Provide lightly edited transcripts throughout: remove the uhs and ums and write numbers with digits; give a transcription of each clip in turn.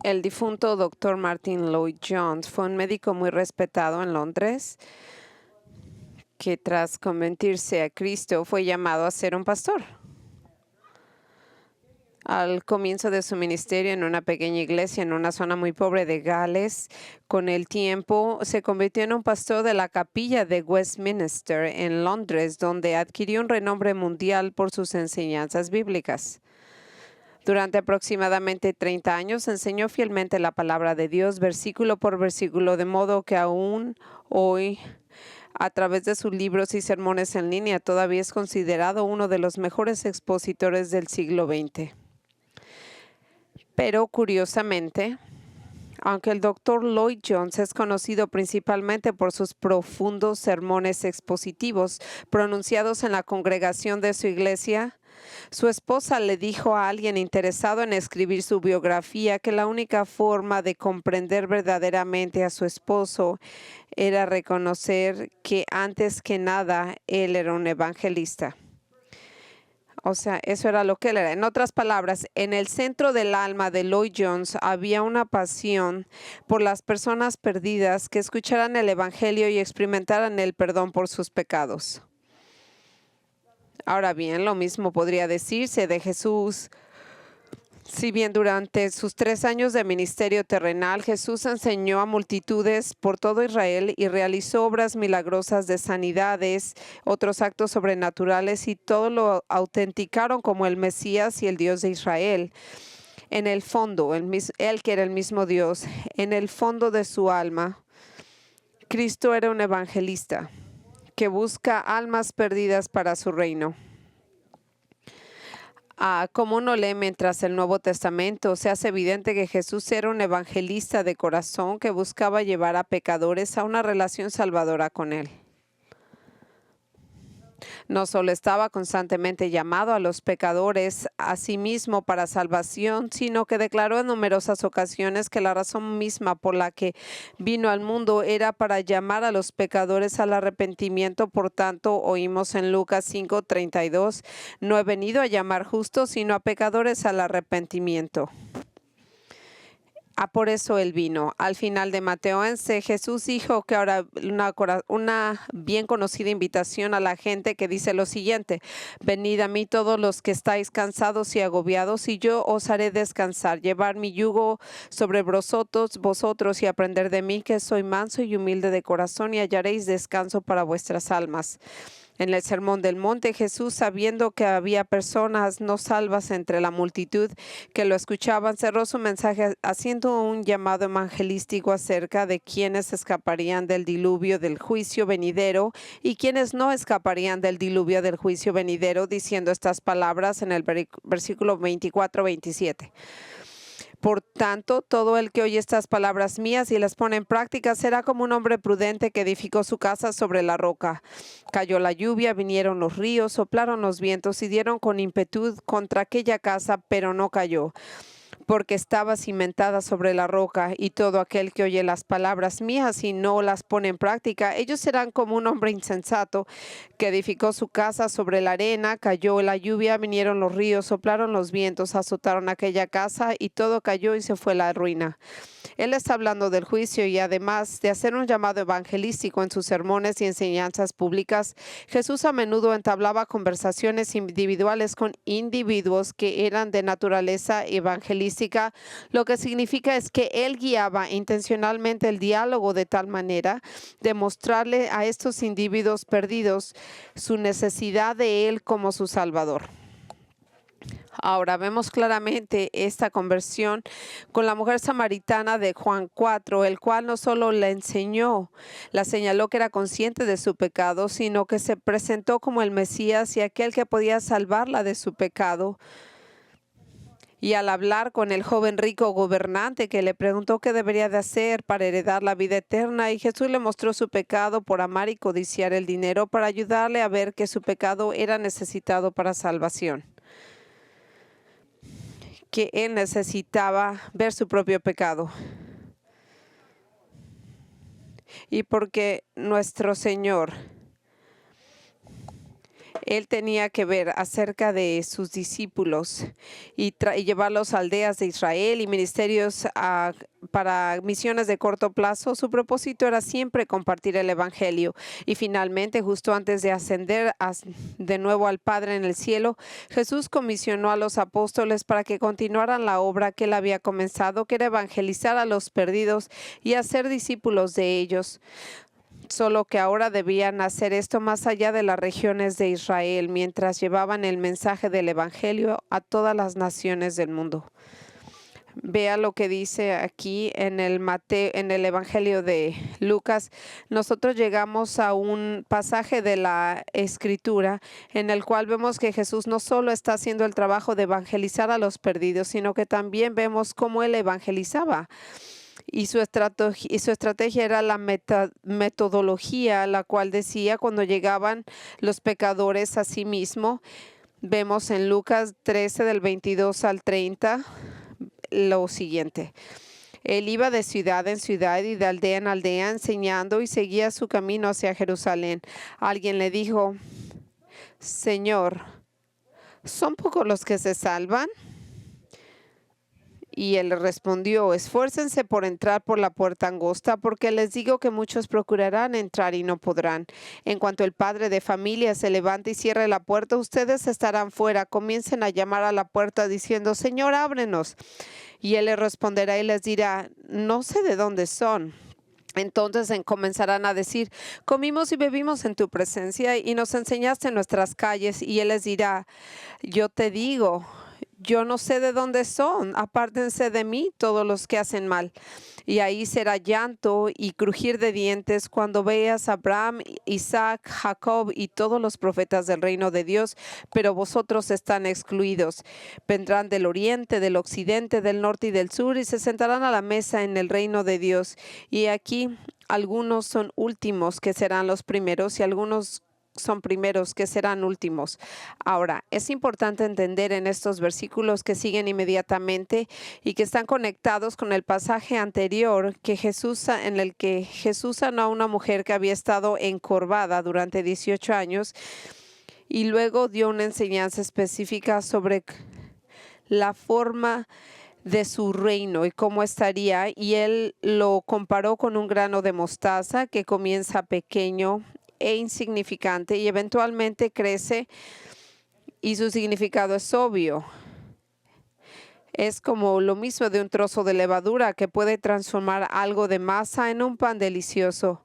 El difunto Dr. Martin Lloyd-Jones fue un médico muy respetado en Londres que tras convertirse a Cristo fue llamado a ser un pastor. Al comienzo de su ministerio en una pequeña iglesia en una zona muy pobre de Gales, con el tiempo se convirtió en un pastor de la capilla de Westminster en Londres, donde adquirió un renombre mundial por sus enseñanzas bíblicas. Durante aproximadamente 30 años enseñó fielmente la palabra de Dios, versículo por versículo, de modo que aún hoy, a través de sus libros y sermones en línea, todavía es considerado uno de los mejores expositores del siglo XX. Pero curiosamente, aunque el Dr. Lloyd-Jones es conocido principalmente por sus profundos sermones expositivos pronunciados en la congregación de su iglesia, su esposa le dijo a alguien interesado en escribir su biografía que la única forma de comprender verdaderamente a su esposo era reconocer que antes que nada él era un evangelista. O sea, eso era lo que él era. En otras palabras, en el centro del alma de Lloyd-Jones había una pasión por las personas perdidas que escucharan el evangelio y experimentaran el perdón por sus pecados. Ahora bien, lo mismo podría decirse de Jesús. Si bien durante sus 3 años de ministerio terrenal, Jesús enseñó a multitudes por todo Israel y realizó obras milagrosas de sanidades, otros actos sobrenaturales y todo lo autenticaron como el Mesías y el Dios de Israel. En el fondo, él que era el mismo Dios, en el fondo de su alma, Cristo era un evangelista que busca almas perdidas para su reino. Como uno lee mientras el Nuevo Testamento, se hace evidente que Jesús era un evangelista de corazón que buscaba llevar a pecadores a una relación salvadora con Él. No solo estaba constantemente llamado a los pecadores a sí mismo para salvación, sino que declaró en numerosas ocasiones que la razón misma por la que vino al mundo era para llamar a los pecadores al arrepentimiento. Por tanto, oímos en Lucas 5:32, no he venido a llamar justos, sino a pecadores al arrepentimiento. Por eso Él vino. Al final de Mateo 11, Jesús dijo que ahora una bien conocida invitación a la gente que dice lo siguiente: venid a mí todos los que estáis cansados y agobiados, y yo os haré descansar. Llevar mi yugo sobre vosotros y aprender de mí, que soy manso y humilde de corazón, y hallaréis descanso para vuestras almas. En el Sermón del Monte, Jesús, sabiendo que había personas no salvas entre la multitud que lo escuchaban, cerró su mensaje haciendo un llamado evangelístico acerca de quienes escaparían del diluvio del juicio venidero y quienes no escaparían del diluvio del juicio venidero, diciendo estas palabras en el versículo 24-27. Por tanto, todo el que oye estas palabras mías y las pone en práctica será como un hombre prudente que edificó su casa sobre la roca. Cayó la lluvia, vinieron los ríos, soplaron los vientos y dieron con ímpetu contra aquella casa, pero no cayó, porque estaba cimentada sobre la roca. Y todo aquel que oye las palabras mías y no las pone en práctica, ellos serán como un hombre insensato que edificó su casa sobre la arena. Cayó la lluvia, vinieron los ríos, soplaron los vientos, azotaron aquella casa y todo cayó y se fue la ruina. Él está hablando del juicio y además de hacer un llamado evangelístico en sus sermones y enseñanzas públicas, Jesús a menudo entablaba conversaciones individuales con individuos que eran de naturaleza evangelística. Lo que significa es que él guiaba intencionalmente el diálogo de tal manera de mostrarle a estos individuos perdidos su necesidad de él como su Salvador. Ahora vemos claramente esta conversión con la mujer samaritana de Juan 4, el cual no solo la enseñó, la señaló que era consciente de su pecado, sino que se presentó como el Mesías y aquel que podía salvarla de su pecado. Y al hablar con el joven rico gobernante que le preguntó qué debería de hacer para heredar la vida eterna, y Jesús le mostró su pecado por amar y codiciar el dinero, para ayudarle a ver que su pecado era necesitado para salvación, que él necesitaba ver su propio pecado. Y porque nuestro Señor Él tenía que ver acerca de sus discípulos y llevarlos a aldeas de Israel y ministerios para misiones de corto plazo. Su propósito era siempre compartir el Evangelio. Y finalmente, justo antes de ascender de nuevo al Padre en el cielo, Jesús comisionó a los apóstoles para que continuaran la obra que él había comenzado, que era evangelizar a los perdidos y hacer discípulos de ellos. Solo que ahora debían hacer esto más allá de las regiones de Israel, mientras llevaban el mensaje del Evangelio a todas las naciones del mundo. Vea lo que dice aquí en el Evangelio de Lucas. Nosotros llegamos a un pasaje de la Escritura en el cual vemos que Jesús no solo está haciendo el trabajo de evangelizar a los perdidos, sino que también vemos cómo él evangelizaba. Y su estrategia era la metodología, la cual decía cuando llegaban los pecadores a sí mismo. Vemos en Lucas 13 del 22 al 30 lo siguiente. Él iba de ciudad en ciudad y de aldea en aldea enseñando y seguía su camino hacia Jerusalén. Alguien le dijo: Señor, ¿son pocos los que se salvan? Y él respondió: esfuércense por entrar por la puerta angosta, porque les digo que muchos procurarán entrar y no podrán. En cuanto el padre de familia se levante y cierre la puerta, ustedes estarán fuera. Comiencen a llamar a la puerta diciendo: Señor, ábrenos. Y él les responderá y les dirá: no sé de dónde son. Entonces comenzarán a decir: comimos y bebimos en tu presencia y nos enseñaste en nuestras calles. Y él les dirá: yo te digo, yo no sé de dónde son, apártense de mí todos los que hacen mal. Y ahí será llanto y crujir de dientes cuando veas a Abraham, Isaac, Jacob y todos los profetas del reino de Dios, pero vosotros están excluidos. Vendrán del oriente, del occidente, del norte y del sur y se sentarán a la mesa en el reino de Dios. Y aquí algunos son últimos que serán los primeros y algunos son primeros que serán últimos. Ahora, es importante entender en estos versículos que siguen inmediatamente y que están conectados con el pasaje anterior en el que Jesús sanó a una mujer que había estado encorvada durante 18 años y luego dio una enseñanza específica sobre la forma de su reino y cómo estaría, y él lo comparó con un grano de mostaza que comienza pequeño e insignificante y eventualmente crece, y su significado es obvio. Es como lo mismo de un trozo de levadura que puede transformar algo de masa en un pan delicioso,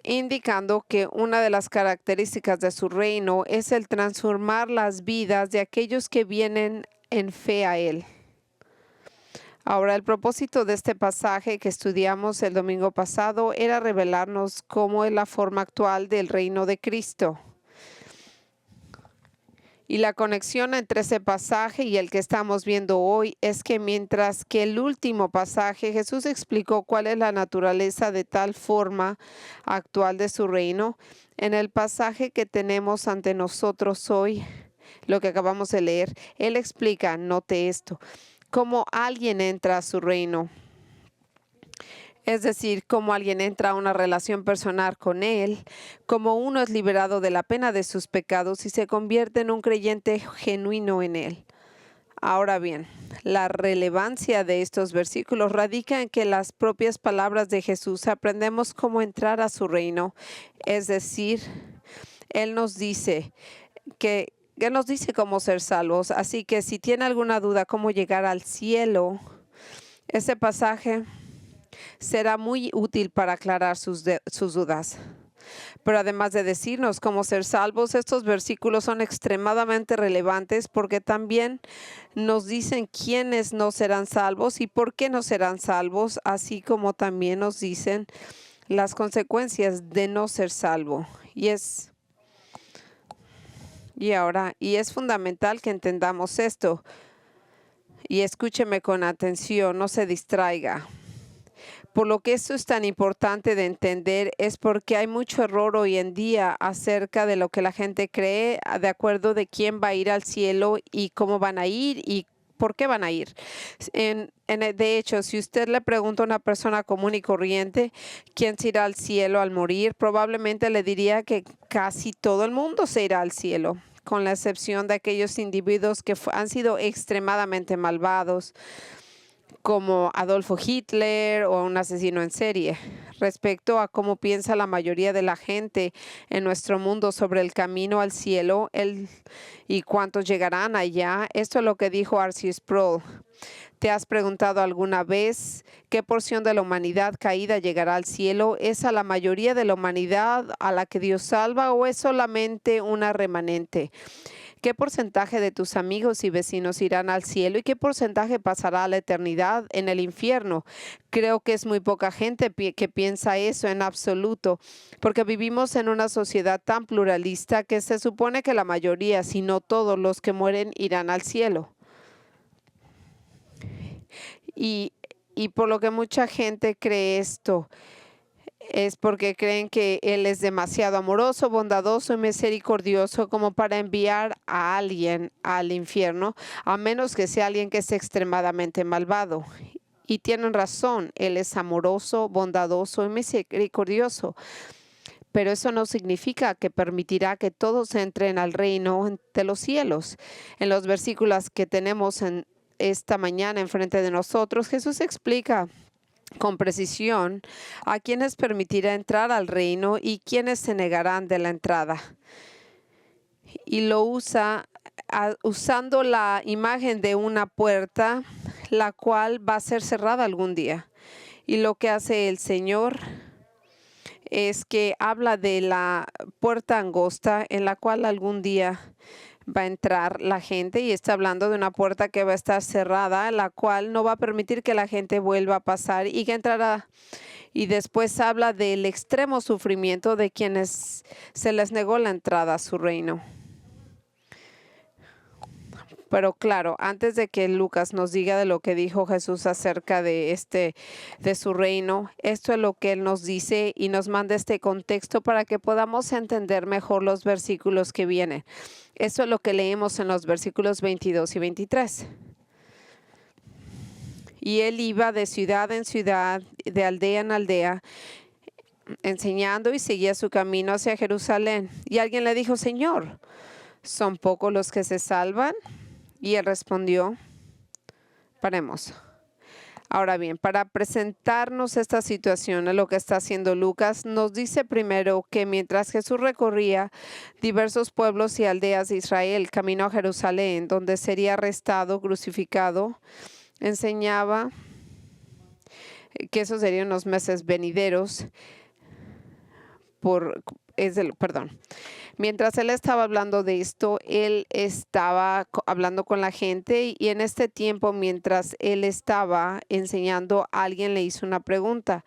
indicando que una de las características de su reino es el transformar las vidas de aquellos que vienen en fe a él. Ahora, el propósito de este pasaje que estudiamos el domingo pasado era revelarnos cómo es la forma actual del reino de Cristo. Y la conexión entre ese pasaje y el que estamos viendo hoy es que mientras que el último pasaje Jesús explicó cuál es la naturaleza de tal forma actual de su reino, en el pasaje que tenemos ante nosotros hoy, lo que acabamos de leer, él explica, note esto, cómo alguien entra a su reino. Es decir, cómo alguien entra a una relación personal con él, cómo uno es liberado de la pena de sus pecados y se convierte en un creyente genuino en él. Ahora bien, la relevancia de estos versículos radica en que las propias palabras de Jesús aprendemos cómo entrar a su reino. Es decir, Él nos dice cómo ser salvos. Así que si tiene alguna duda cómo llegar al cielo, ese pasaje será muy útil para aclarar sus dudas. Pero además de decirnos cómo ser salvos, estos versículos son extremadamente relevantes porque también nos dicen quiénes no serán salvos y por qué no serán salvos, así como también nos dicen las consecuencias de no ser salvo. Y es fundamental que entendamos esto. Y escúcheme con atención, no se distraiga. Por lo que esto es tan importante de entender es porque hay mucho error hoy en día acerca de lo que la gente cree de acuerdo de quién va a ir al cielo y cómo van a ir y ¿por qué van a ir? De hecho, si usted le pregunta a una persona común y corriente quién se irá al cielo al morir, probablemente le diría que casi todo el mundo se irá al cielo, con la excepción de aquellos individuos que han sido extremadamente malvados, como Adolfo Hitler o un asesino en serie. Respecto a cómo piensa la mayoría de la gente en nuestro mundo sobre el camino al cielo y cuántos llegarán allá, esto es lo que dijo R.C. Sproul. ¿Te has preguntado alguna vez qué porción de la humanidad caída llegará al cielo? ¿Es a la mayoría de la humanidad a la que Dios salva o es solamente una remanente? ¿Qué porcentaje de tus amigos y vecinos irán al cielo y qué porcentaje pasará a la eternidad en el infierno? Creo que es muy poca gente que piensa eso en absoluto, porque vivimos en una sociedad tan pluralista que se supone que la mayoría, si no todos los que mueren, irán al cielo. Y por lo que mucha gente cree esto, es porque creen que Él es demasiado amoroso, bondadoso y misericordioso como para enviar a alguien al infierno, a menos que sea alguien que es extremadamente malvado. Y tienen razón, Él es amoroso, bondadoso y misericordioso. Pero eso no significa que permitirá que todos entren al reino de los cielos. En los versículos que tenemos en esta mañana enfrente de nosotros, Jesús explica con precisión a quienes permitirá entrar al reino y quienes se negarán de la entrada. Y lo usa usando la imagen de una puerta, la cual va a ser cerrada algún día. Y lo que hace el Señor es que habla de la puerta angosta en la cual algún día va a entrar la gente, y está hablando de una puerta que va a estar cerrada, la cual no va a permitir que la gente vuelva a pasar y que entrará. Y después habla del extremo sufrimiento de quienes se les negó la entrada a su reino. Pero claro, antes de que Lucas nos diga de lo que dijo Jesús acerca de su reino, esto es lo que Él nos dice y nos manda este contexto para que podamos entender mejor los versículos que vienen. Eso es lo que leemos en los versículos 22 y 23. Y Él iba de ciudad en ciudad, de aldea en aldea, enseñando y seguía su camino hacia Jerusalén. Y alguien le dijo: Señor, ¿son pocos los que se salvan? Y Él respondió, paremos. Ahora bien, para presentarnos esta situación, lo que está haciendo Lucas, nos dice primero que mientras Jesús recorría diversos pueblos y aldeas de Israel, camino a Jerusalén, donde sería arrestado, crucificado, enseñaba que esos serían los meses venideros Mientras Él estaba hablando de esto, Él estaba hablando con la gente, y en este tiempo, mientras Él estaba enseñando, alguien le hizo una pregunta.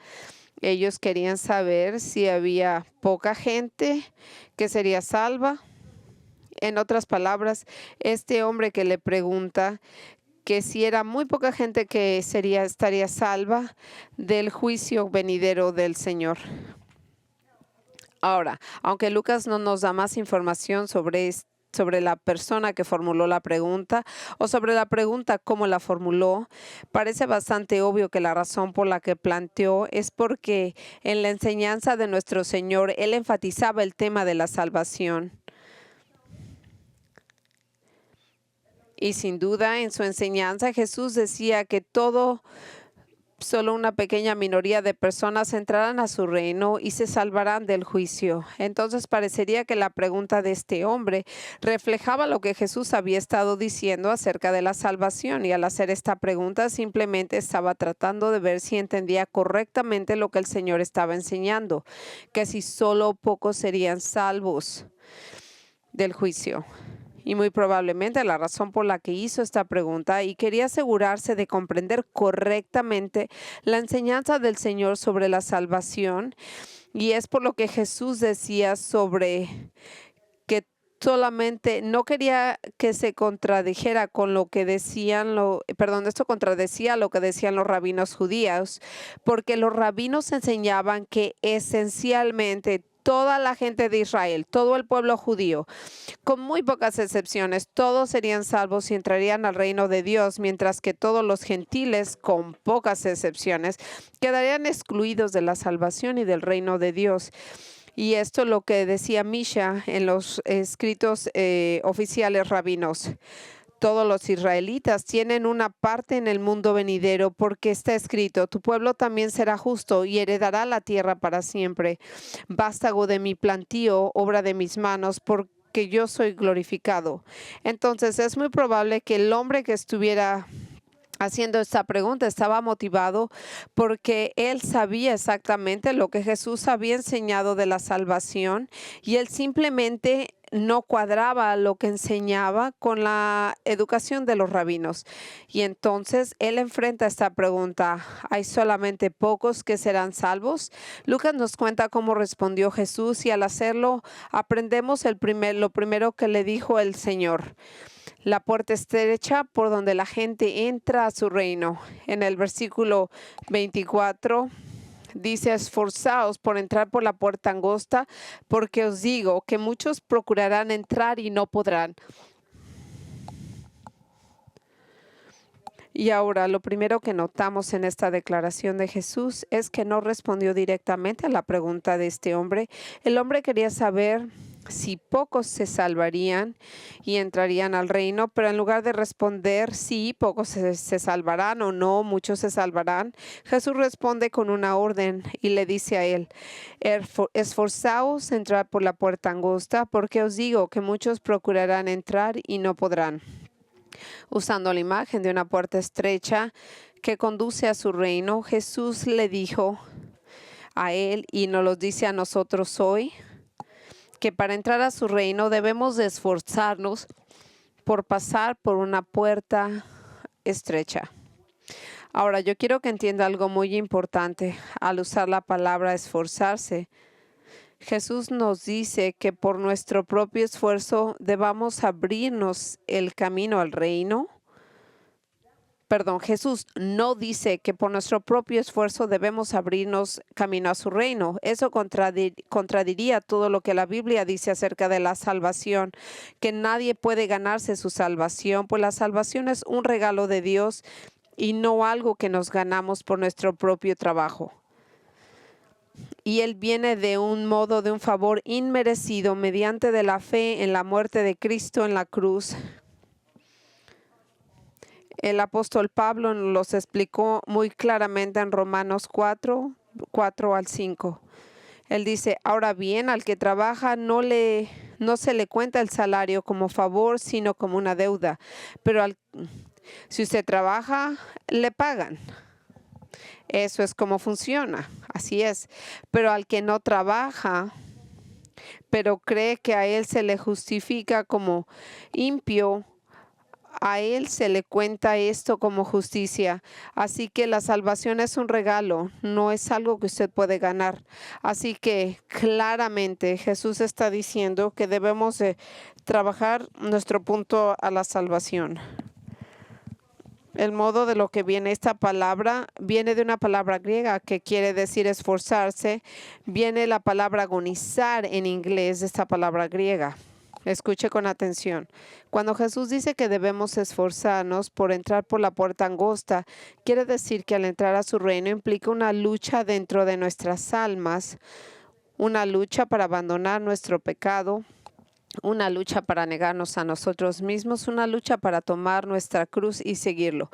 Ellos querían saber si había poca gente que sería salva. En otras palabras, este hombre que le pregunta que si era muy poca gente que estaría salva del juicio venidero del Señor. Ahora, aunque Lucas no nos da más información sobre la persona que formuló la pregunta o sobre la pregunta cómo la formuló, parece bastante obvio que la razón por la que planteó es porque en la enseñanza de nuestro Señor, Él enfatizaba el tema de la salvación. Y sin duda, en su enseñanza, Jesús decía que solo una pequeña minoría de personas entrarán a su reino y se salvarán del juicio. Entonces parecería que la pregunta de este hombre reflejaba lo que Jesús había estado diciendo acerca de la salvación, y al hacer esta pregunta simplemente estaba tratando de ver si entendía correctamente lo que el Señor estaba enseñando, que si solo pocos serían salvos del juicio. Y muy probablemente la razón por la que hizo esta pregunta, y quería asegurarse de comprender correctamente la enseñanza del Señor sobre la salvación, y es por lo que Jesús decía sobre que solamente no quería que se contradijera con lo que esto contradecía lo que decían los rabinos judíos, porque los rabinos enseñaban que esencialmente toda la gente de Israel, todo el pueblo judío, con muy pocas excepciones, todos serían salvos y entrarían al reino de Dios, mientras que todos los gentiles, con pocas excepciones, quedarían excluidos de la salvación y del reino de Dios. Y esto es lo que decía Misha en los escritos oficiales rabinos. Todos los israelitas tienen una parte en el mundo venidero porque está escrito, tu pueblo también será justo y heredará la tierra para siempre. Vástago de mi plantío, obra de mis manos, porque yo soy glorificado. Entonces es muy probable que el hombre que estuviera haciendo esta pregunta estaba motivado porque él sabía exactamente lo que Jesús había enseñado de la salvación y él simplemente no cuadraba lo que enseñaba con la educación de los rabinos. Y entonces él enfrenta esta pregunta, ¿hay solamente pocos que serán salvos? Lucas nos cuenta cómo respondió Jesús y al hacerlo aprendemos lo primero que le dijo el Señor. La puerta estrecha por donde la gente entra a su reino. En el versículo 24 dice, esforzaos por entrar por la puerta angosta, porque os digo que muchos procurarán entrar y no podrán. Y ahora, lo primero que notamos en esta declaración de Jesús es que no respondió directamente a la pregunta de este hombre. El hombre quería saber si pocos se salvarían y entrarían al reino, pero en lugar de responder sí, pocos se salvarán o no, muchos se salvarán, Jesús responde con una orden y le dice a él, esforzaos a entrar por la puerta angosta, porque os digo que muchos procurarán entrar y no podrán. Usando la imagen de una puerta estrecha que conduce a su reino, Jesús le dijo a él y nos lo dice a nosotros hoy, que para entrar a su reino debemos de esforzarnos por pasar por una puerta estrecha. Ahora, yo quiero que entienda algo muy importante al usar la palabra esforzarse. Jesús nos dice que por nuestro propio esfuerzo debamos abrirnos el camino al reino. Jesús no dice que por nuestro propio esfuerzo debemos abrirnos camino a su reino. Eso contradiría todo lo que la Biblia dice acerca de la salvación, que nadie puede ganarse su salvación, pues la salvación es un regalo de Dios y no algo que nos ganamos por nuestro propio trabajo. Y Él viene de un favor inmerecido mediante de la fe en la muerte de Cristo en la cruz. El apóstol Pablo los explicó muy claramente en Romanos 4 al 5. Él dice, ahora bien, al que trabaja no se le cuenta el salario como favor, sino como una deuda. Pero si usted trabaja, le pagan. Eso es como funciona, así es. Pero al que no trabaja, pero cree que a él se le justifica como impío, a él se le cuenta esto como justicia. Así que la salvación es un regalo, no es algo que usted puede ganar. Así que claramente Jesús está diciendo que debemos de trabajar nuestro punto a la salvación. El modo de lo que viene esta palabra viene de una palabra griega que quiere decir esforzarse. Viene la palabra agonizar en inglés de esta palabra griega. Escuche con atención. Cuando Jesús dice que debemos esforzarnos por entrar por la puerta angosta, quiere decir que al entrar a su reino implica una lucha dentro de nuestras almas, una lucha para abandonar nuestro pecado, una lucha para negarnos a nosotros mismos, una lucha para tomar nuestra cruz y seguirlo.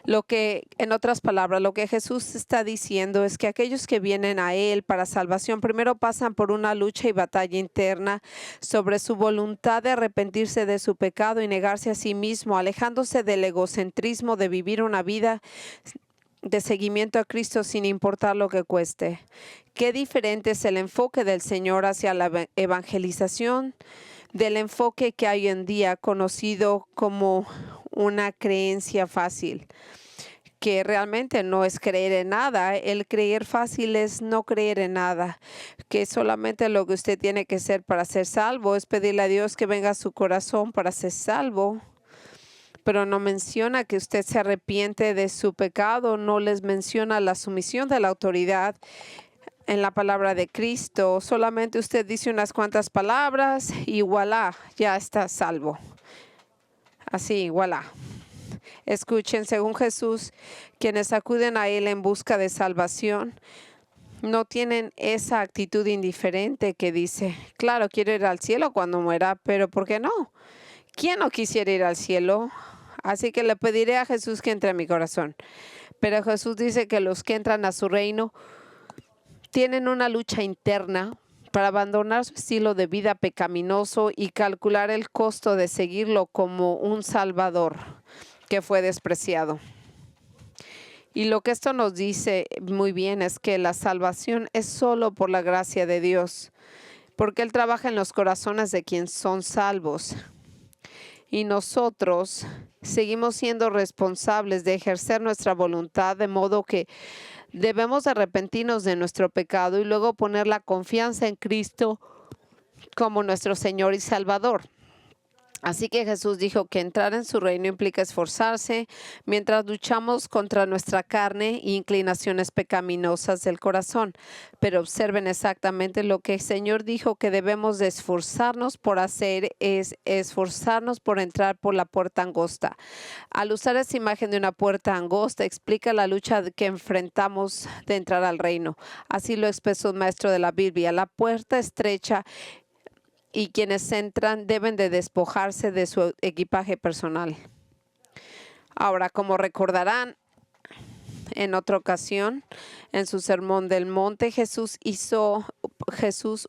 En otras palabras, lo que Jesús está diciendo es que aquellos que vienen a Él para salvación primero pasan por una lucha y batalla interna sobre su voluntad de arrepentirse de su pecado y negarse a sí mismo, alejándose del egocentrismo de vivir una vida de seguimiento a Cristo sin importar lo que cueste. Qué diferente es el enfoque del Señor hacia la evangelización del enfoque que hay hoy en día conocido como una creencia fácil, que realmente no es creer en nada. El creer fácil es no creer en nada, que solamente lo que usted tiene que hacer para ser salvo es pedirle a Dios que venga a su corazón para ser salvo. Pero no menciona que usted se arrepiente de su pecado, no les menciona la sumisión de la autoridad. en la palabra de Cristo. Solamente usted dice unas cuantas palabras y voilà, ya está salvo. Así, voilà. Escuchen, según Jesús, quienes acuden a Él en busca de salvación, no tienen esa actitud indiferente que dice, claro, quiero ir al cielo cuando muera, pero ¿por qué no? ¿Quién no quisiera ir al cielo? Así que le pediré a Jesús que entre a mi corazón. Pero Jesús dice que los que entran a su reino tienen una lucha interna para abandonar su estilo de vida pecaminoso y calcular el costo de seguirlo como un Salvador que fue despreciado. Y lo que esto nos dice muy bien es que la salvación es solo por la gracia de Dios, porque Él trabaja en los corazones de quienes son salvos. Y nosotros seguimos siendo responsables de ejercer nuestra voluntad, de modo que debemos arrepentirnos de nuestro pecado y luego poner la confianza en Cristo como nuestro Señor y Salvador. Así que Jesús dijo que entrar en su reino implica esforzarse mientras luchamos contra nuestra carne e inclinaciones pecaminosas del corazón. Pero observen exactamente lo que el Señor dijo que debemos de esforzarnos por hacer, es esforzarnos por entrar por la puerta angosta. Al usar esa imagen de una puerta angosta, explica la lucha que enfrentamos de entrar al reino. Así lo expresó un maestro de la Biblia. La puerta estrecha y quienes entran deben de despojarse de su equipaje personal. Ahora, como recordarán, en otra ocasión, en su sermón del monte, Jesús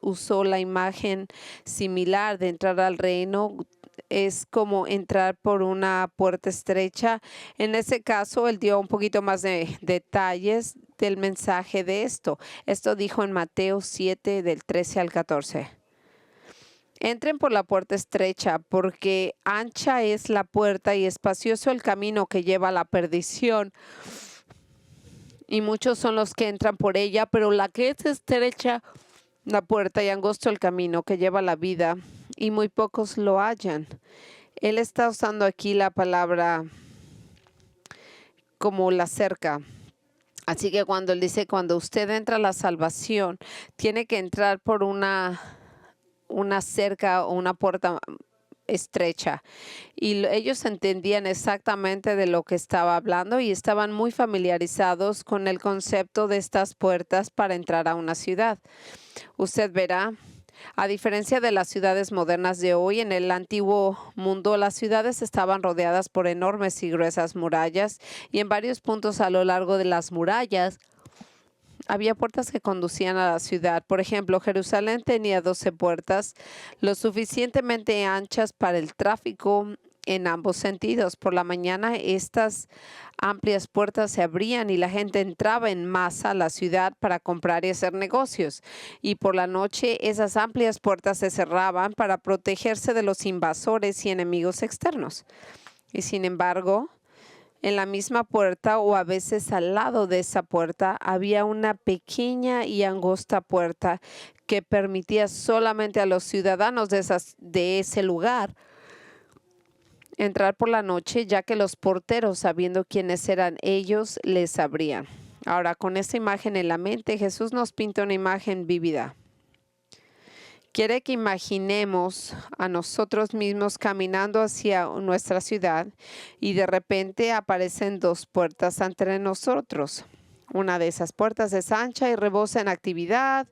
usó la imagen similar de entrar al reino. Es como entrar por una puerta estrecha. En ese caso, él dio un poquito más de detalles del mensaje de esto. Esto dijo en Mateo 7, del 13 al 14. Entren por la puerta estrecha, porque ancha es la puerta y espacioso el camino que lleva a la perdición. Y muchos son los que entran por ella, pero la que es estrecha la puerta y angosto el camino que lleva a la vida, y muy pocos lo hallan. Él está usando aquí la palabra como la cerca. Así que cuando él dice, cuando usted entra a la salvación, tiene que entrar por una cerca o una puerta estrecha. Y ellos entendían exactamente de lo que estaba hablando y estaban muy familiarizados con el concepto de estas puertas para entrar a una ciudad. Usted verá, a diferencia de las ciudades modernas de hoy, en el antiguo mundo las ciudades estaban rodeadas por enormes y gruesas murallas, y en varios puntos a lo largo de las murallas había puertas que conducían a la ciudad. Por ejemplo, Jerusalén tenía 12 puertas, lo suficientemente anchas para el tráfico en ambos sentidos. Por la mañana, estas amplias puertas se abrían y la gente entraba en masa a la ciudad para comprar y hacer negocios. Y por la noche, esas amplias puertas se cerraban para protegerse de los invasores y enemigos externos. Y sin embargo, en la misma puerta o a veces al lado de esa puerta había una pequeña y angosta puerta que permitía solamente a los ciudadanos de ese lugar entrar por la noche, ya que los porteros, sabiendo quiénes eran ellos, les abrían. Ahora, con esta imagen en la mente, Jesús nos pinta una imagen vívida. Quiere que imaginemos a nosotros mismos caminando hacia nuestra ciudad y de repente aparecen dos puertas ante nosotros. Una de esas puertas es ancha y rebosa en actividad,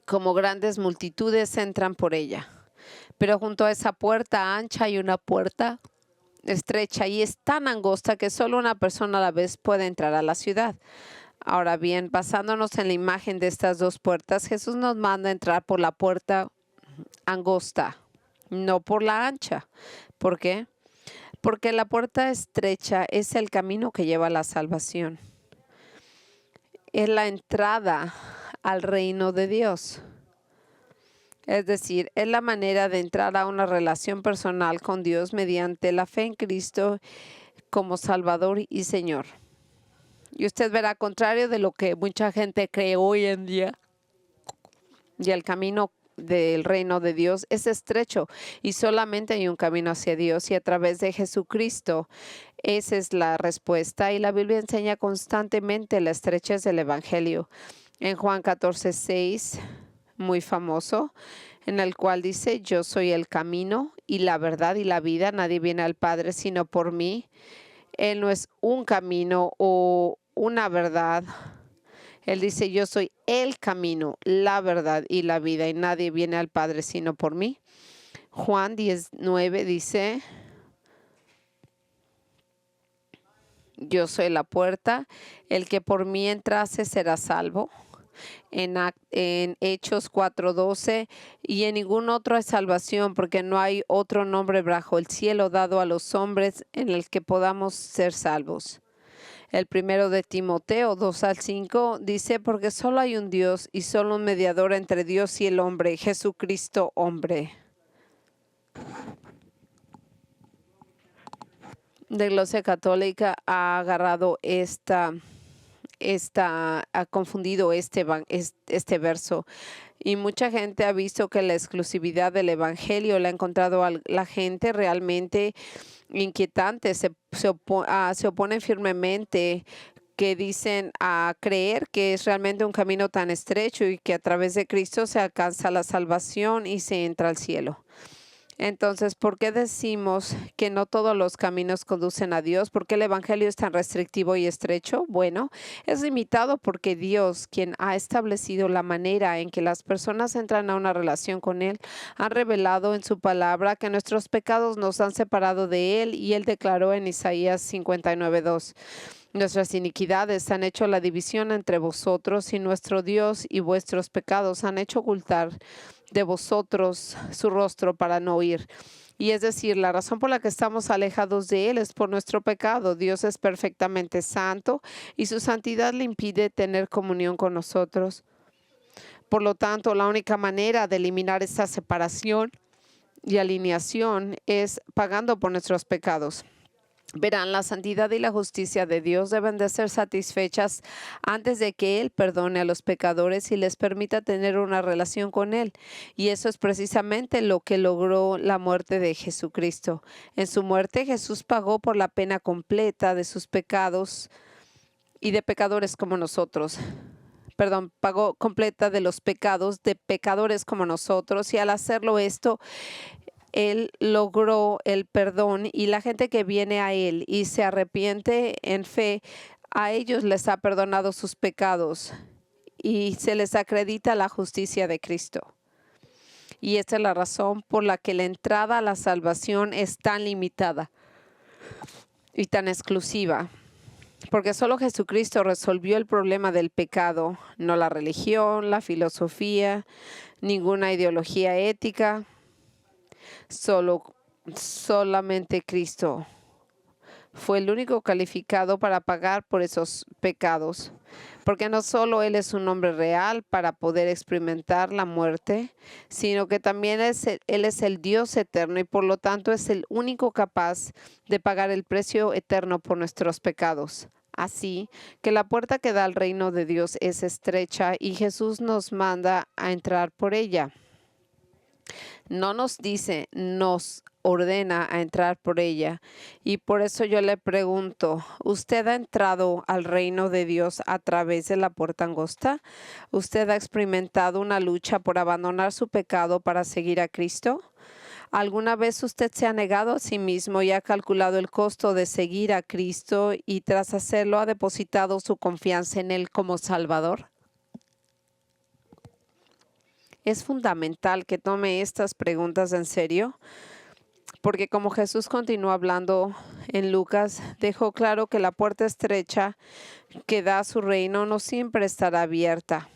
como grandes multitudes entran por ella. Pero junto a esa puerta ancha hay una puerta estrecha y es tan angosta que solo una persona a la vez puede entrar a la ciudad. Ahora bien, basándonos en la imagen de estas dos puertas, Jesús nos manda a entrar por la puerta angosta, no por la ancha. ¿Por qué? Porque la puerta estrecha es el camino que lleva a la salvación. Es la entrada al reino de Dios. Es decir, es la manera de entrar a una relación personal con Dios mediante la fe en Cristo como Salvador y Señor. Y usted verá, contrario de lo que mucha gente cree hoy en día, y el camino del reino de Dios es estrecho y solamente hay un camino hacia Dios y a través de Jesucristo. Esa es la respuesta y la Biblia enseña constantemente la estrechez del Evangelio. En Juan 14:6, muy famoso, en el cual dice, yo soy el camino y la verdad y la vida, nadie viene al Padre sino por mí. Él no es un camino o una verdad. Él dice, yo soy el camino, la verdad y la vida, y nadie viene al Padre sino por mí. Juan 10:9 dice, yo soy la puerta, el que por mí entrase será salvo. En Hechos 4:12, y en ningún otro hay salvación, porque no hay otro nombre bajo el cielo dado a los hombres en el que podamos ser salvos. El primero de Timoteo 2:5 dice, porque solo hay un Dios y solo un mediador entre Dios y el hombre, Jesucristo hombre. La Iglesia Católica ha agarrado ha confundido este verso, y mucha gente ha visto que la exclusividad del evangelio le ha encontrado a la gente realmente inquietante. Se oponen firmemente, que dicen a creer que es realmente un camino tan estrecho y que a través de Cristo se alcanza la salvación y se entra al cielo. Entonces, ¿por qué decimos que no todos los caminos conducen a Dios? ¿Por qué el evangelio es tan restrictivo y estrecho? Bueno, es limitado porque Dios, quien ha establecido la manera en que las personas entran a una relación con Él, ha revelado en su palabra que nuestros pecados nos han separado de Él, y Él declaró en Isaías 59:2. Nuestras iniquidades han hecho la división entre vosotros, y nuestro Dios y vuestros pecados han hecho ocultar de vosotros su rostro para no oír. Y es decir, la razón por la que estamos alejados de Él es por nuestro pecado. Dios es perfectamente santo y su santidad le impide tener comunión con nosotros. Por lo tanto, la única manera de eliminar esta separación y alineación es pagando por nuestros pecados. Verán, la santidad y la justicia de Dios deben de ser satisfechas antes de que Él perdone a los pecadores y les permita tener una relación con Él. Y eso es precisamente lo que logró la muerte de Jesucristo. En su muerte, Jesús pagó por la pena completa de sus pecados y de pecadores como nosotros. Pagó completa de los pecados de pecadores como nosotros, y al hacerlo esto, Él logró el perdón, y la gente que viene a Él y se arrepiente en fe, a ellos les ha perdonado sus pecados y se les acredita la justicia de Cristo. Y esta es la razón por la que la entrada a la salvación es tan limitada y tan exclusiva. Porque solo Jesucristo resolvió el problema del pecado, no la religión, la filosofía, ninguna ideología ética. Solamente Cristo fue el único calificado para pagar por esos pecados, porque no solo Él es un hombre real para poder experimentar la muerte, sino que también Él es el Dios eterno, y por lo tanto es el único capaz de pagar el precio eterno por nuestros pecados. Así que la puerta que da al reino de Dios es estrecha, y Jesús nos manda a entrar por ella. No nos dice, nos ordena a entrar por ella. Y por eso yo le pregunto, ¿usted ha entrado al reino de Dios a través de la puerta angosta? ¿Usted ha experimentado una lucha por abandonar su pecado para seguir a Cristo? ¿Alguna vez usted se ha negado a sí mismo y ha calculado el costo de seguir a Cristo, y tras hacerlo ha depositado su confianza en Él como Salvador? Es fundamental que tome estas preguntas en serio, porque como Jesús continuó hablando en Lucas, dejó claro que la puerta estrecha que da a su reino no siempre estará abierta.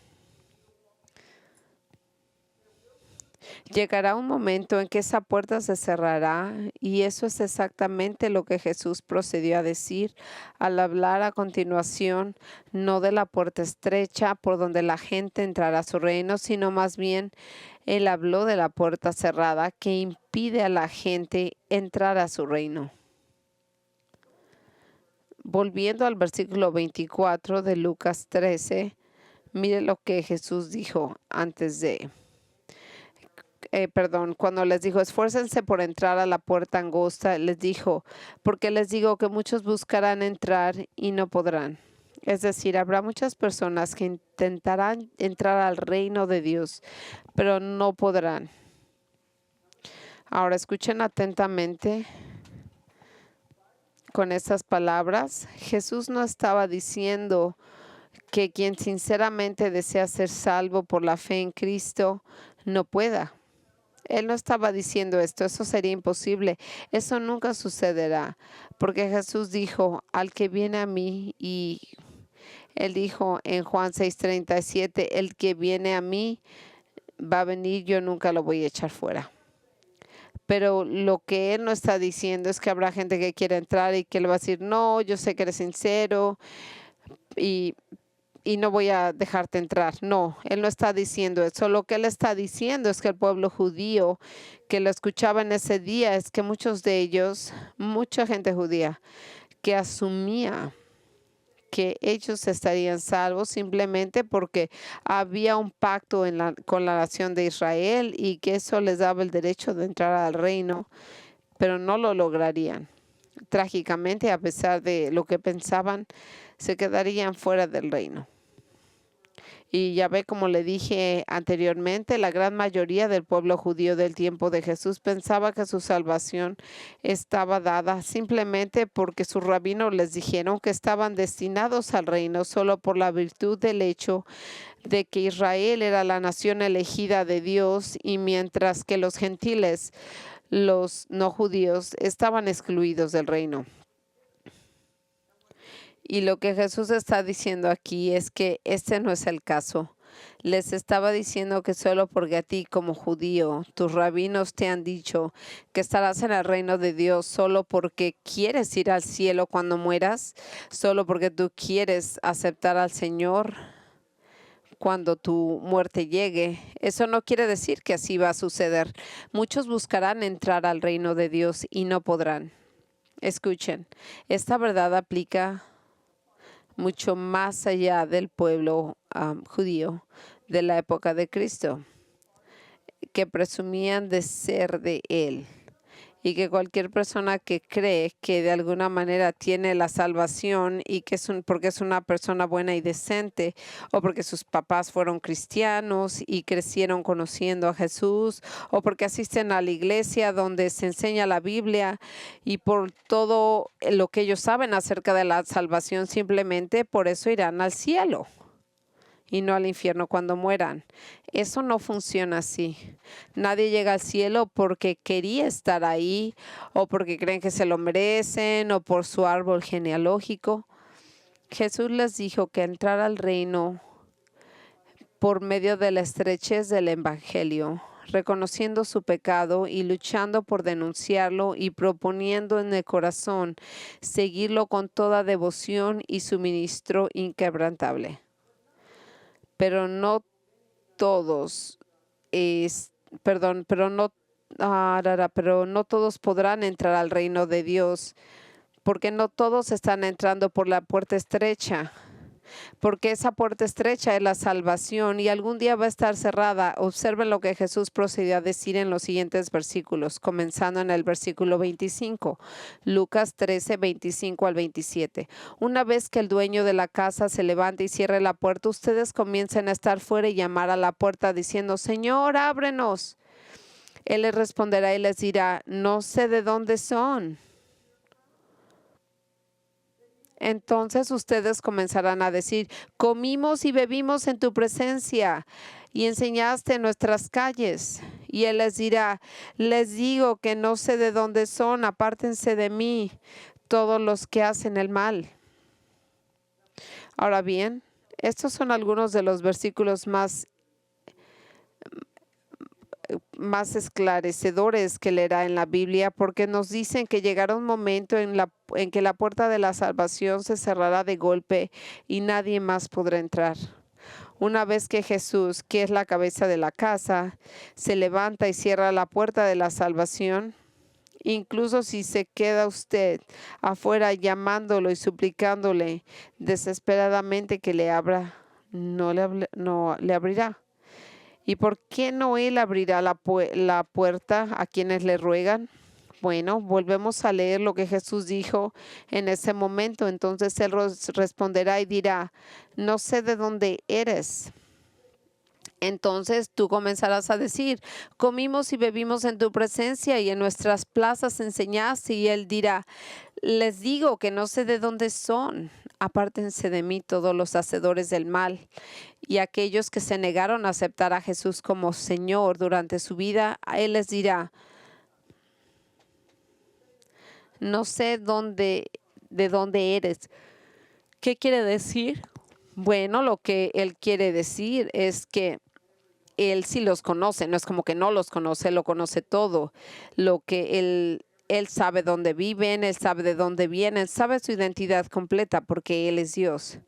Llegará un momento en que esa puerta se cerrará, y eso es exactamente lo que Jesús procedió a decir al hablar a continuación, no de la puerta estrecha por donde la gente entrará a su reino, sino más bien Él habló de la puerta cerrada que impide a la gente entrar a su reino. Volviendo al versículo 24 de Lucas 13, mire lo que Jesús dijo cuando les dijo, esfuércense por entrar a la puerta angosta, les dijo, porque les digo que muchos buscarán entrar y no podrán. Es decir, habrá muchas personas que intentarán entrar al reino de Dios, pero no podrán. Ahora escuchen atentamente con estas palabras. Jesús no estaba diciendo que quien sinceramente desea ser salvo por la fe en Cristo no pueda. Él no estaba diciendo esto, eso sería imposible, eso nunca sucederá, porque Jesús dijo, al que viene a mí, y él dijo en Juan 6:37, el que viene a mí va a venir, yo nunca lo voy a echar fuera. Pero lo que él no está diciendo es que habrá gente que quiera entrar y que le va a decir, no, yo sé que eres sincero y no voy a dejarte entrar. No, él no está diciendo eso. Lo que él está diciendo es que el pueblo judío que lo escuchaba en ese día es que muchos de ellos, mucha gente judía, que asumía que ellos estarían salvos simplemente porque había un pacto con la nación de Israel y que eso les daba el derecho de entrar al reino, pero no lo lograrían. Trágicamente, a pesar de lo que pensaban, se quedarían fuera del reino. Y ya ve, como le dije anteriormente, la gran mayoría del pueblo judío del tiempo de Jesús pensaba que su salvación estaba dada simplemente porque sus rabinos les dijeron que estaban destinados al reino solo por la virtud del hecho de que Israel era la nación elegida de Dios y mientras que los gentiles, los no judíos, estaban excluidos del reino. Y lo que Jesús está diciendo aquí es que este no es el caso. Les estaba diciendo que solo porque a ti como judío, tus rabinos te han dicho que estarás en el reino de Dios solo porque quieres ir al cielo cuando mueras, solo porque tú quieres aceptar al Señor cuando tu muerte llegue. Eso no quiere decir que así va a suceder. Muchos buscarán entrar al reino de Dios y no podrán. Escuchen, esta verdad aplica mucho más allá del pueblo judío de la época de Cristo, que presumían de ser de Él. Y que cualquier persona que cree que de alguna manera tiene la salvación y que porque es una persona buena y decente o porque sus papás fueron cristianos y crecieron conociendo a Jesús o porque asisten a la iglesia donde se enseña la Biblia y por todo lo que ellos saben acerca de la salvación, simplemente por eso irán al cielo y no al infierno cuando mueran. Eso no funciona así. Nadie llega al cielo porque quería estar ahí o porque creen que se lo merecen o por su árbol genealógico. Jesús les dijo que entrar al reino por medio de la estrechez del evangelio, reconociendo su pecado y luchando por denunciarlo y proponiendo en el corazón seguirlo con toda devoción y suministro inquebrantable. Pero no todos, pero no todos podrán entrar al reino de Dios, porque no todos están entrando por la puerta estrecha, porque esa puerta estrecha es la salvación y algún día va a estar cerrada. Observen lo que Jesús procedió a decir en los siguientes versículos, comenzando en el versículo 25, Lucas 13, 25 al 27. Una vez que el dueño de la casa se levante y cierre la puerta, ustedes comiencen a estar fuera y llamar a la puerta diciendo, Señor, ábrenos. Él les responderá y les dirá, no sé de dónde son. Entonces ustedes comenzarán a decir, comimos y bebimos en tu presencia y enseñaste en nuestras calles. Y él les dirá, les digo que no sé de dónde son, apártense de mí, todos los que hacen el mal. Ahora bien, estos son algunos de los versículos más esclarecedores que leerá en la Biblia, porque nos dicen que llegará un momento en que la puerta de la salvación se cerrará de golpe y nadie más podrá entrar. Una vez que Jesús, que es la cabeza de la casa, se levanta y cierra la puerta de la salvación, incluso si se queda usted afuera llamándolo y suplicándole desesperadamente que le abra, no le abrirá. ¿Y por qué no Él abrirá la puerta a quienes le ruegan? Bueno, volvemos a leer lo que Jesús dijo en ese momento. Entonces él responderá y dirá, no sé de dónde eres. Entonces tú comenzarás a decir, comimos y bebimos en tu presencia y en nuestras plazas enseñaste. Y él dirá, les digo que no sé de dónde son. Apártense de mí todos los hacedores del mal. Y aquellos que se negaron a aceptar a Jesús como Señor durante su vida, a él les dirá, no sé de dónde eres. ¿Qué quiere decir? Bueno, lo que él quiere decir es que él sí los conoce, no es como que no los conoce, él lo conoce todo. Lo que él sabe dónde viven, él sabe de dónde vienen, sabe su identidad completa porque él es Dios.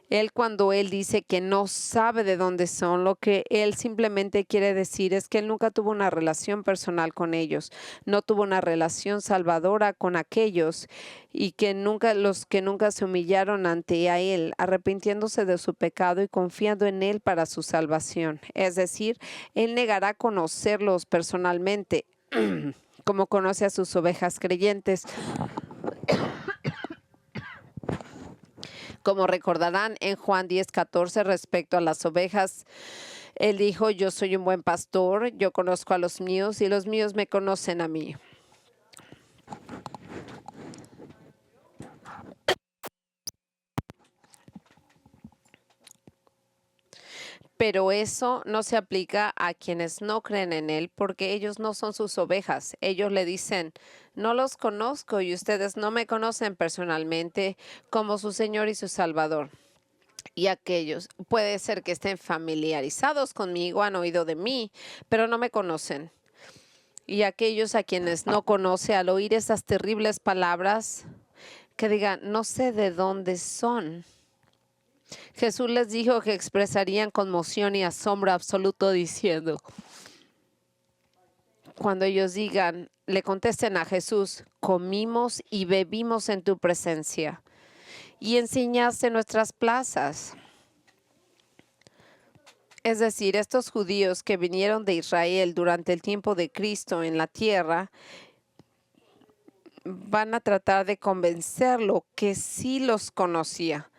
Él cuando él dice que no sabe de dónde son, lo que él simplemente quiere decir es que él nunca tuvo una relación personal con ellos, no tuvo una relación salvadora con aquellos y que los que nunca se humillaron ante a él, arrepintiéndose de su pecado y confiando en él para su salvación. Es decir, él negará conocerlos personalmente, como conoce a sus ovejas creyentes. Como recordarán en Juan 10:14 respecto a las ovejas, él dijo, yo soy un buen pastor, yo conozco a los míos y los míos me conocen a mí. Pero eso no se aplica a quienes no creen en Él, porque ellos no son sus ovejas. Ellos le dicen, no los conozco y ustedes no me conocen personalmente como su Señor y su Salvador. Y aquellos puede ser que estén familiarizados conmigo, han oído de mí, pero no me conocen. Y aquellos a quienes no conoce, al oír esas terribles palabras, que digan, no sé de dónde son. Jesús les dijo que expresarían conmoción y asombro absoluto diciendo, cuando ellos digan, le contesten a Jesús, comimos y bebimos en tu presencia y enseñaste nuestras plazas. Es decir, estos judíos que vinieron de Israel durante el tiempo de Cristo en la tierra, van a tratar de convencerlo que sí los conocía.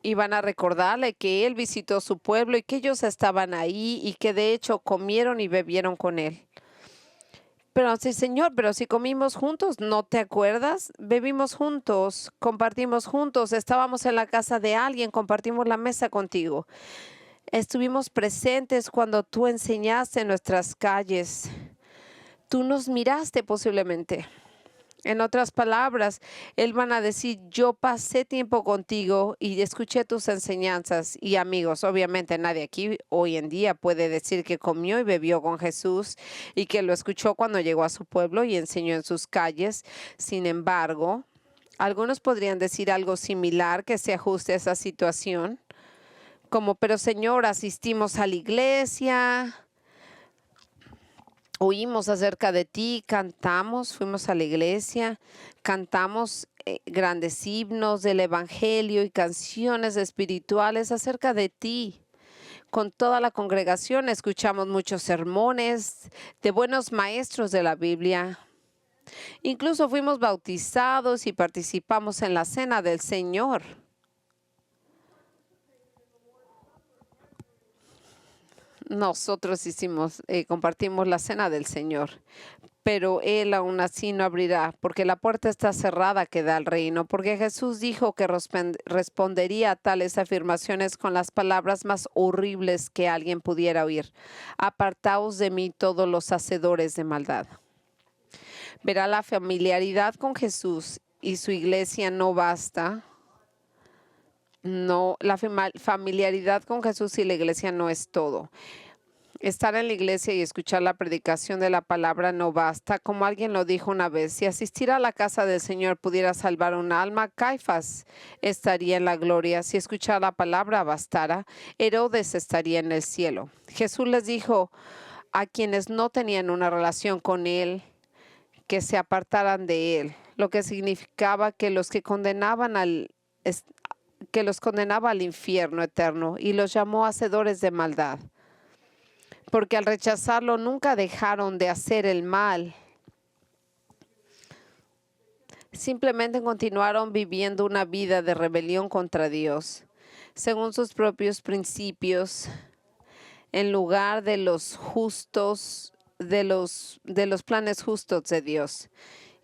Y van a recordarle que él visitó su pueblo y que ellos estaban ahí y que de hecho comieron y bebieron con él. Pero sí, Señor, pero si comimos juntos, ¿no te acuerdas? Bebimos juntos, compartimos juntos, estábamos en la casa de alguien, compartimos la mesa contigo. Estuvimos presentes cuando tú enseñaste en nuestras calles. Tú nos miraste posiblemente. En otras palabras, él van a decir, yo pasé tiempo contigo y escuché tus enseñanzas. Y amigos, obviamente nadie aquí hoy en día puede decir que comió y bebió con Jesús y que lo escuchó cuando llegó a su pueblo y enseñó en sus calles. Sin embargo, algunos podrían decir algo similar que se ajuste a esa situación, como, pero Señor, asistimos a la iglesia, oímos acerca de ti, cantamos, fuimos a la iglesia, cantamos grandes himnos del Evangelio y canciones espirituales acerca de ti. Con toda la congregación escuchamos muchos sermones de buenos maestros de la Biblia. Incluso fuimos bautizados y participamos en la cena del Señor. Nosotros compartimos la cena del Señor, pero Él aún así no abrirá, porque la puerta está cerrada que da al reino, porque Jesús dijo que respondería a tales afirmaciones con las palabras más horribles que alguien pudiera oír. Apartaos de mí todos los hacedores de maldad. Verá, la familiaridad con Jesús y su iglesia no basta. No, la familiaridad con Jesús y la iglesia no es todo. Estar en la iglesia y escuchar la predicación de la palabra no basta. Como alguien lo dijo una vez, si asistir a la casa del Señor pudiera salvar un alma, Caifás estaría en la gloria. Si escuchar la palabra bastara, Herodes estaría en el cielo. Jesús les dijo a quienes no tenían una relación con Él que se apartaran de Él, lo que significaba que los condenaba al infierno eterno y los llamó hacedores de maldad. porque al rechazarlo nunca dejaron de hacer el mal. Simplemente continuaron viviendo una vida de rebelión contra Dios, según sus propios principios, en lugar de los justos, de los planes justos de Dios.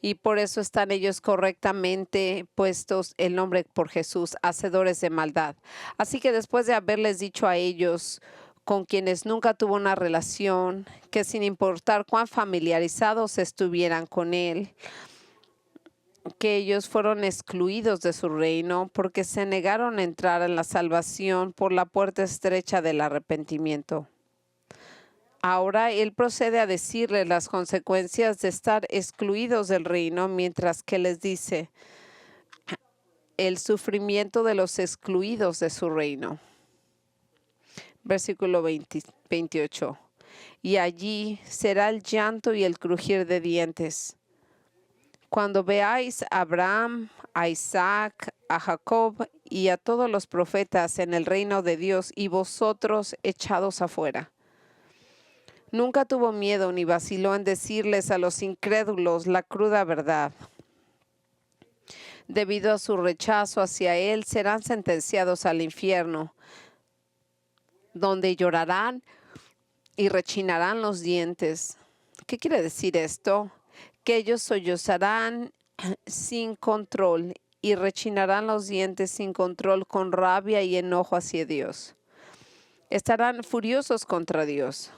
Y por eso están ellos correctamente puestos el nombre por Jesús, hacedores de maldad. Así que después de haberles dicho a ellos, con quienes nunca tuvo una relación, que sin importar cuán familiarizados estuvieran con Él, que ellos fueron excluidos de su reino porque se negaron a entrar en la salvación por la puerta estrecha del arrepentimiento. Ahora Él procede a decirles las consecuencias de estar excluidos del reino, mientras que les dice el sufrimiento de los excluidos de su reino. Versículo 28. Y allí será el llanto y el crujir de dientes, cuando veáis a Abraham, a Isaac, a Jacob y a todos los profetas en el reino de Dios y vosotros echados afuera. Nunca tuvo miedo ni vaciló en decirles a los incrédulos la cruda verdad. Debido a su rechazo hacia Él, serán sentenciados al infierno, donde llorarán y rechinarán los dientes. ¿Qué quiere decir esto? Que ellos sollozarán sin control y rechinarán los dientes sin control, con rabia y enojo hacia Dios. Estarán furiosos contra Dios,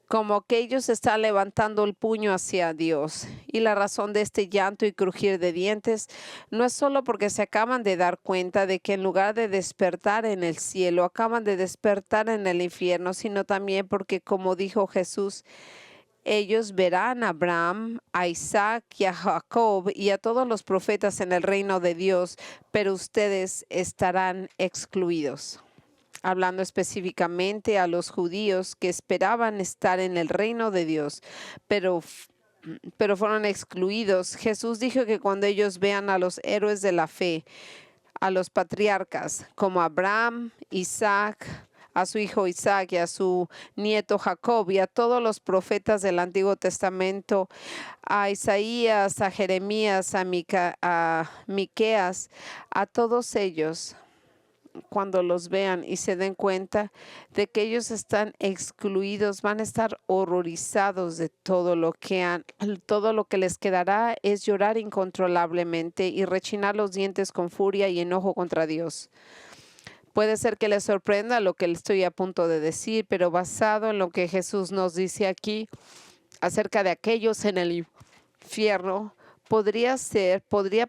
como que ellos están levantando el puño hacia Dios. Y la razón de este llanto y crujir de dientes no es solo porque se acaban de dar cuenta de que en lugar de despertar en el cielo, acaban de despertar en el infierno, sino también porque, como dijo Jesús, ellos verán a Abraham, a Isaac y a Jacob y a todos los profetas en el reino de Dios, pero ustedes estarán excluidos. Hablando específicamente a los judíos que esperaban estar en el reino de Dios, pero fueron excluidos. Jesús dijo que cuando ellos vean a los héroes de la fe, a los patriarcas como Abraham, Isaac, a su hijo Isaac y a su nieto Jacob y a todos los profetas del Antiguo Testamento, a Isaías, a Jeremías, a Miqueas, a todos ellos, cuando los vean y se den cuenta de que ellos están excluidos, van a estar horrorizados de todo lo que les quedará es llorar incontrolablemente y rechinar los dientes con furia y enojo contra Dios. Puede ser que les sorprenda lo que le estoy a punto de decir, pero basado en lo que Jesús nos dice aquí acerca de aquellos en el infierno, podría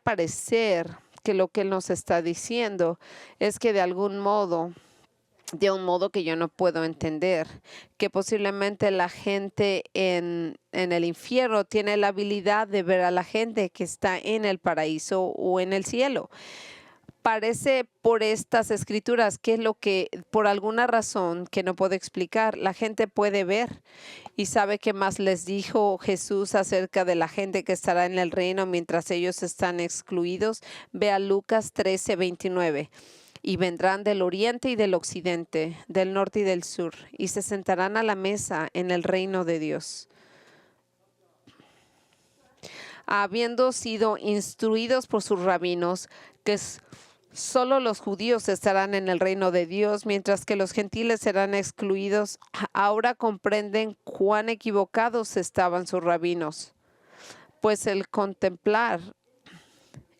parecer que lo que Él nos está diciendo es que de un modo que yo no puedo entender, que posiblemente la gente en el infierno tiene la habilidad de ver a la gente que está en el paraíso o en el cielo. Parece por estas escrituras que es lo que, por alguna razón que no puedo explicar, la gente puede ver. ¿Y sabe qué más les dijo Jesús acerca de la gente que estará en el reino mientras ellos están excluidos? Ve a Lucas 13:29. Y vendrán del oriente y del occidente, del norte y del sur, y se sentarán a la mesa en el reino de Dios. Habiendo sido instruidos por sus rabinos, que solo los judíos estarán en el reino de Dios, mientras que los gentiles serán excluidos, ahora comprenden cuán equivocados estaban sus rabinos. Pues el contemplar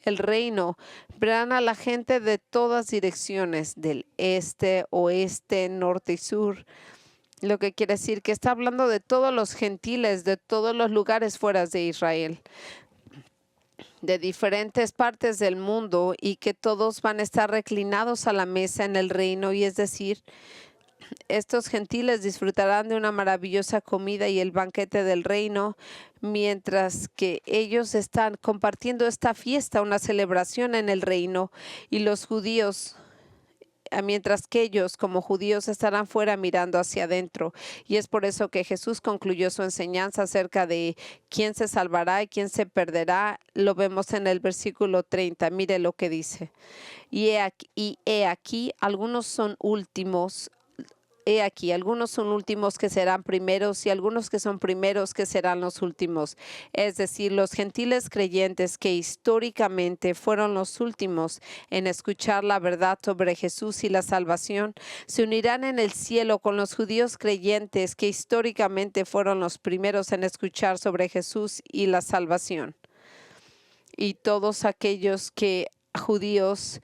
el reino, verán a la gente de todas direcciones, del este, oeste, norte y sur. Lo que quiere decir que está hablando de todos los gentiles, de todos los lugares fuera de Israel, de diferentes partes del mundo, y que todos van a estar reclinados a la mesa en el reino, y es decir, estos gentiles disfrutarán de una maravillosa comida y el banquete del reino, mientras que ellos están compartiendo esta fiesta, una celebración en el reino, y los judíos, mientras que ellos como judíos estarán fuera mirando hacia adentro. Y es por eso que Jesús concluyó su enseñanza acerca de quién se salvará y quién se perderá. Lo vemos en el versículo 30. Mire lo que dice. Y he aquí algunos son últimos, he aquí, algunos son últimos que serán primeros y algunos que son primeros que serán los últimos. Es decir, los gentiles creyentes que históricamente fueron los últimos en escuchar la verdad sobre Jesús y la salvación, se unirán en el cielo con los judíos creyentes que históricamente fueron los primeros en escuchar sobre Jesús y la salvación. Y todos aquellos judíos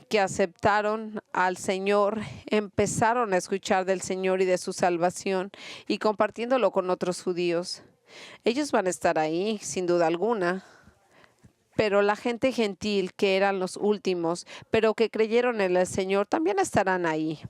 que aceptaron al Señor, empezaron a escuchar del Señor y de su salvación y compartiéndolo con otros judíos. Ellos van a estar ahí, sin duda alguna. Pero la gente gentil, que eran los últimos, pero que creyeron en el Señor, también estarán ahí.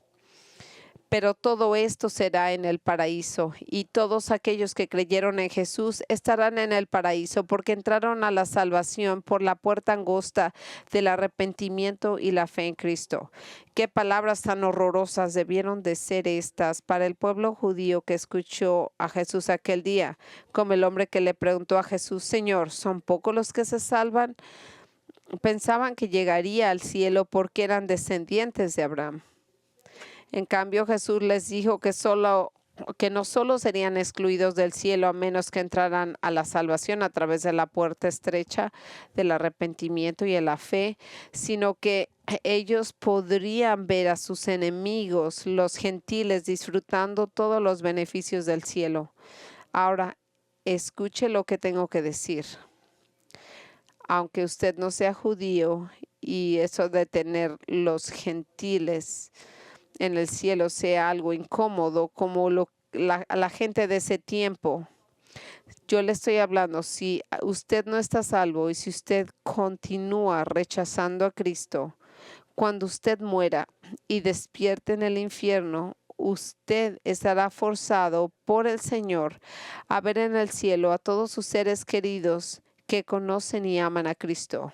Pero todo esto será en el paraíso, y todos aquellos que creyeron en Jesús estarán en el paraíso, porque entraron a la salvación por la puerta angosta del arrepentimiento y la fe en Cristo. Qué palabras tan horrorosas debieron de ser estas para el pueblo judío que escuchó a Jesús aquel día, como el hombre que le preguntó a Jesús: Señor, ¿son pocos los que se salvan? Pensaban que llegaría al cielo porque eran descendientes de Abraham. En cambio, Jesús les dijo que no solo serían excluidos del cielo a menos que entraran a la salvación a través de la puerta estrecha del arrepentimiento y de la fe, sino que ellos podrían ver a sus enemigos, los gentiles, disfrutando todos los beneficios del cielo. Ahora, escuche lo que tengo que decir. Aunque usted no sea judío y eso de tener los gentiles en el cielo sea algo incómodo, como la gente de ese tiempo. Yo le estoy hablando, si usted no está salvo y si usted continúa rechazando a Cristo, cuando usted muera y despierte en el infierno, usted estará forzado por el Señor a ver en el cielo a todos sus seres queridos que conocen y aman a Cristo.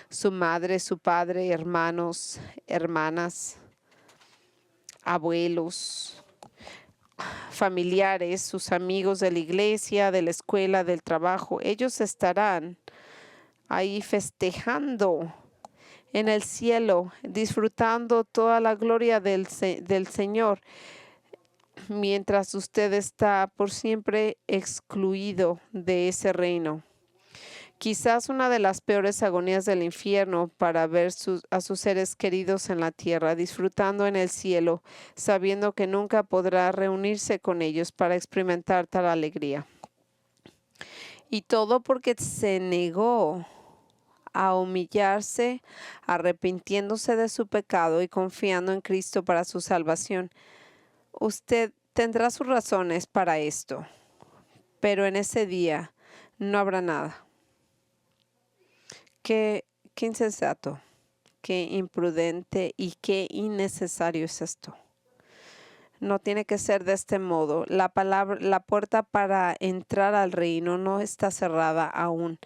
Su madre, su padre, hermanos, hermanas, abuelos, familiares, sus amigos de la iglesia, de la escuela, del trabajo. Ellos estarán ahí festejando en el cielo, disfrutando toda la gloria del Señor, mientras usted está por siempre excluido de ese reino. Quizás una de las peores agonías del infierno para ver a sus seres queridos en la tierra, disfrutando en el cielo, sabiendo que nunca podrá reunirse con ellos para experimentar tal alegría. Y todo porque se negó a humillarse, arrepintiéndose de su pecado y confiando en Cristo para su salvación. Usted tendrá sus razones para esto, pero en ese día no habrá nada. Qué insensato, qué imprudente y qué innecesario es esto. No tiene que ser de este modo. La puerta para entrar al reino no está cerrada aún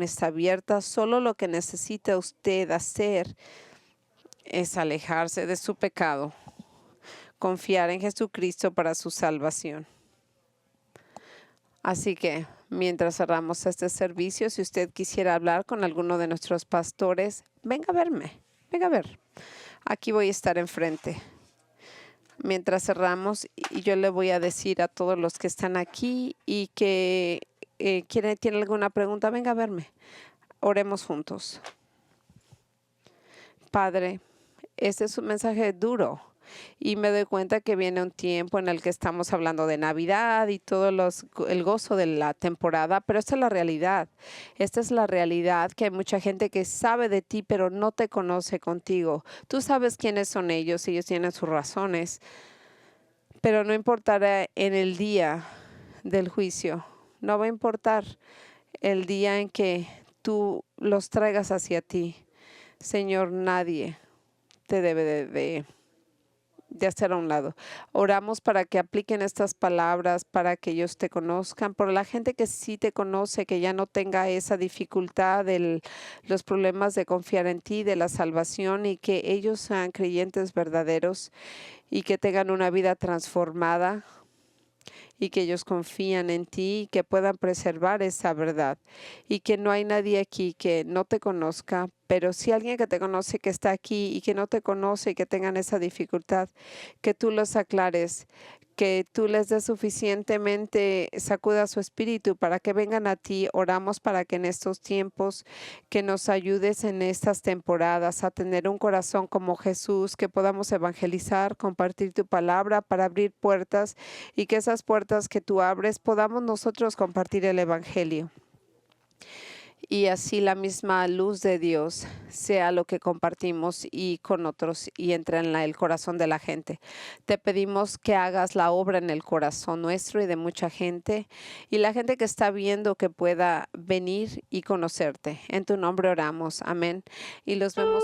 está abierta. Solo lo que necesita usted hacer es alejarse de su pecado, confiar en Jesucristo para su salvación. Así que, mientras cerramos este servicio, si usted quisiera hablar con alguno de nuestros pastores, venga a verme, venga a ver. Aquí voy a estar enfrente. Mientras cerramos, y yo le voy a decir a todos los que están aquí y que tiene alguna pregunta, venga a verme. Oremos juntos. Padre, este es un mensaje duro. Y me doy cuenta que viene un tiempo en el que estamos hablando de Navidad y todo el gozo de la temporada, pero esta es la realidad. Esta es la realidad, que hay mucha gente que sabe de ti, pero no te conoce contigo. Tú sabes quiénes son ellos tienen sus razones, pero no importará en el día del juicio. No va a importar el día en que tú los traigas hacia ti. Señor, nadie te debe de hacer a un lado. Oramos para que apliquen estas palabras, para que ellos te conozcan, por la gente que sí te conoce, que ya no tenga esa dificultad de los problemas de confiar en ti, de la salvación, y que ellos sean creyentes verdaderos y que tengan una vida transformada y que ellos confían en ti y que puedan preservar esa verdad y que no hay nadie aquí que no te conozca, pero si alguien que te conoce que está aquí y que no te conoce y que tengan esa dificultad, que tú los aclares, que tú les des suficientemente, sacuda su espíritu para que vengan a ti. Oramos para que en estos tiempos que nos ayudes en estas temporadas a tener un corazón como Jesús, que podamos evangelizar, compartir tu palabra para abrir puertas y que esas puertas que tú abres podamos nosotros compartir el evangelio. Y así la misma luz de Dios sea lo que compartimos y con otros y entre en el corazón de la gente. Te pedimos que hagas la obra en el corazón nuestro y de mucha gente y la gente que está viendo que pueda venir y conocerte. En tu nombre oramos. Amén. Y los vemos.